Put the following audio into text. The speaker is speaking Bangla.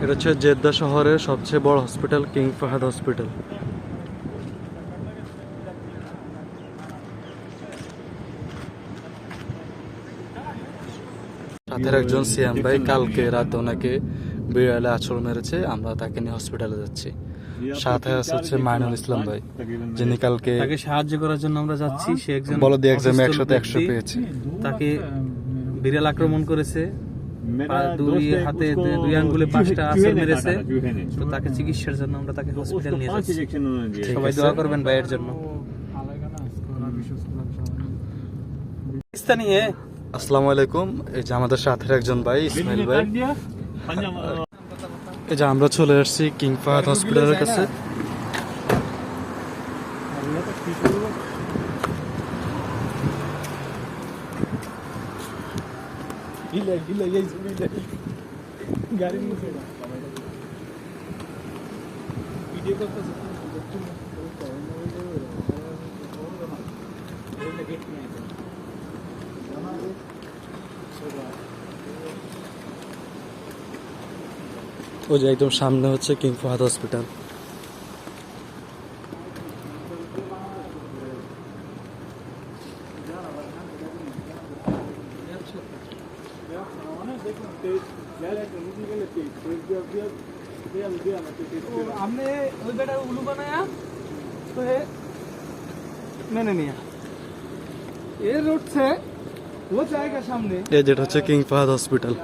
এটা হচ্ছে জেদ্দা শহরের সবচেয়ে বড় হসপিটাল, কিং ফাহাদ হসপিটাল। সাথের একজন সিয়াম ভাই কালকে রাতে ওনাকে বিড়ালে আছড় মেরেছে, আমরা তাকে নিয়ে হসপিটালে যাচ্ছি। সাথে আছে হচ্ছে মাইনুল ইসলাম ভাই, যিনি কালকে তাকে সাহায্য করার জন্য আমরা যাচ্ছি। সে একজন বলদি এক্সামে 100-100 পেয়েছে। তাকে বিড়াল আক্রমণ করেছে, দুই হাতে দুই আঙ্গুলে 5টা আছড় মেরেছে। তো তাকে চিকিৎসার জন্য আমরা তাকে হসপিটাল নিয়ে যাচ্ছি। সবাই দোয়া করবেন ভাইয়ের জন্য। আসসালামু আলাইকুম। এই যে আমাদের সাথের একজন ভাই ইসমাইল ভাই। এই যে আমরা চলে আসছি কিং ফাহাদ হসপিটালের কাছে। ওই যে একদম সামনে হচ্ছে কিং ফাহাদ হসপিটাল। हमने वही बेटा उल्लू बनाया तो है मैंने नहीं ये रोड से वो जाएगा सामने। এই যেটা হচ্ছে কিং ফাহাদ হসপিটাল।